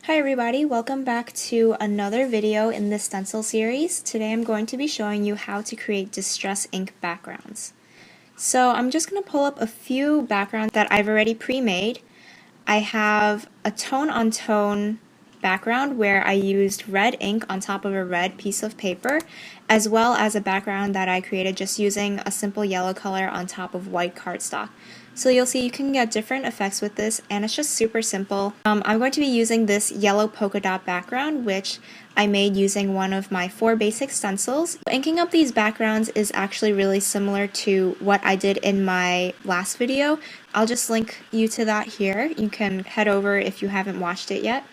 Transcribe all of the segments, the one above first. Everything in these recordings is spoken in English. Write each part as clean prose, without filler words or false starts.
Hi everybody, welcome back to another video in this stencil series. Today I'm going to be showing you how to create distress ink backgrounds. So I'm just going to pull up a few backgrounds that I've already pre-made. I have a tone-on-tone background where I used red ink on top of a red piece of paper, as well as a background that I created just using a simple yellow color on top of white cardstock. So you'll see you can get different effects with this, and it's just super simple. I'm going to be using this yellow polka dot background, which I made using one of my 4 basic stencils. Inking up these backgrounds is actually really similar to what I did in my last video. I'll just link you to that here. You can head over if you haven't watched it yet.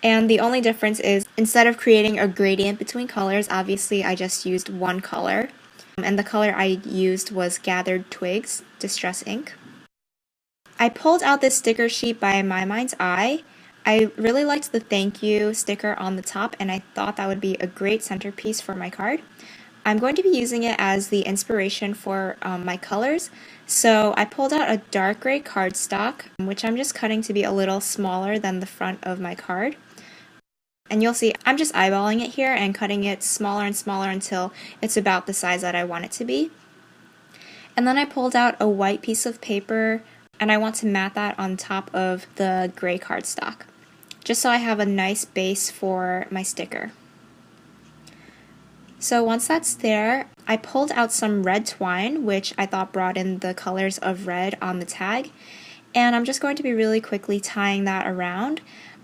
And the only difference is, instead of creating a gradient between colors, obviously I just used one color. And the color I used was Gathered Twigs Distress Ink. I pulled out this sticker sheet by My Mind's Eye. I really liked the thank you sticker on the top, and I thought that would be a great centerpiece for my card. I'm going to be using it as the inspiration for my colors. So I pulled out a dark gray cardstock, which I'm just cutting to be a little smaller than the front of my card. And you'll see I'm just eyeballing it here and cutting it smaller and smaller until it's about the size that I want it to be. And then I pulled out a white piece of paper, and I want to mat that on top of the gray cardstock, just so I have a nice base for my sticker. So once that's there, I pulled out some red twine, which I thought brought in the colors of red on the tag, and I'm just going to be really quickly tying that around.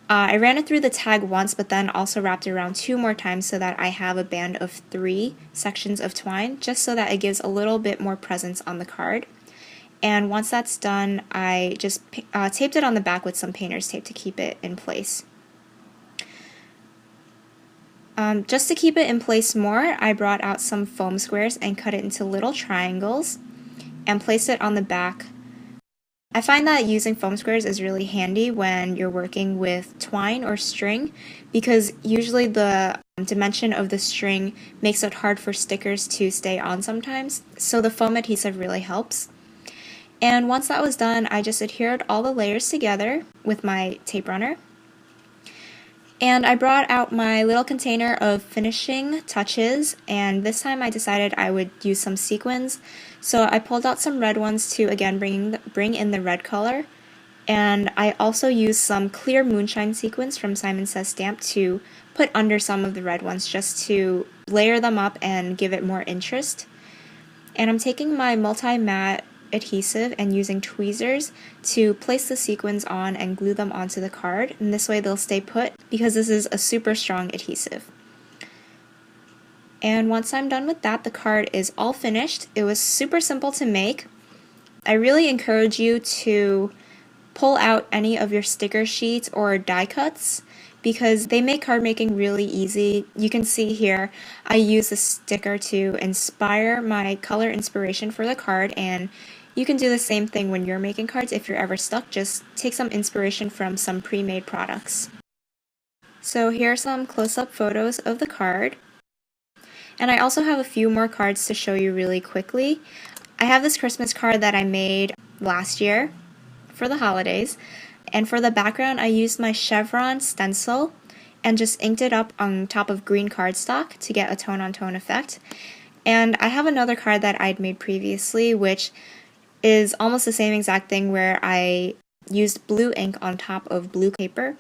I ran it through the tag once, but then also wrapped it around 2 more times so that I have a band of 3 sections of twine, just so that it gives a little bit more presence on the card. And once that's done, I just taped it on the back with some painter's tape to keep it in place. Just to keep it in place more, I brought out some foam squares and cut it into little triangles and placed it on the back. I find that using foam squares is really handy when you're working with twine or string, because usually the dimension of the string makes it hard for stickers to stay on sometimes, so the foam adhesive really helps. And once that was done, I just adhered all the layers together with my tape runner. And I brought out my little container of finishing touches, and this time I decided I would use some sequins. So I pulled out some red ones to again bring in the red color. And I also used some clear moonshine sequins from Simon Says Stamp to put under some of the red ones, just to layer them up and give it more interest. And I'm taking my multi-matte adhesive and using tweezers to place the sequins on and glue them onto the card, and this way they'll stay put because this is a super strong adhesive. And once I'm done with that, the card is all finished. It was super simple to make. I really encourage you to pull out any of your sticker sheets or die cuts, because they make card making really easy. You can see here I use a sticker to inspire my color inspiration for the card, and you can do the same thing when you're making cards. If you're ever stuck, just take some inspiration from some pre-made products. So here are some close-up photos of the card. And I also have a few more cards to show you really quickly. I have this Christmas card that I made last year for the holidays. And for the background, I used my chevron stencil and just inked it up on top of green cardstock to get a tone-on-tone effect. And I have another card that I'd made previously, which is almost the same exact thing, where I used blue ink on top of blue paper.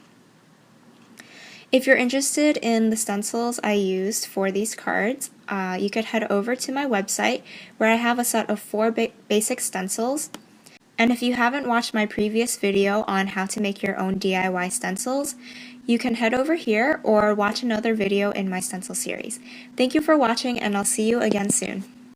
If you're interested in the stencils I used for these cards, you could head over to my website, where I have a set of 4 basic stencils. And if you haven't watched my previous video on how to make your own DIY stencils, you can head over here or watch another video in my stencil series. Thank you for watching, and I'll see you again soon.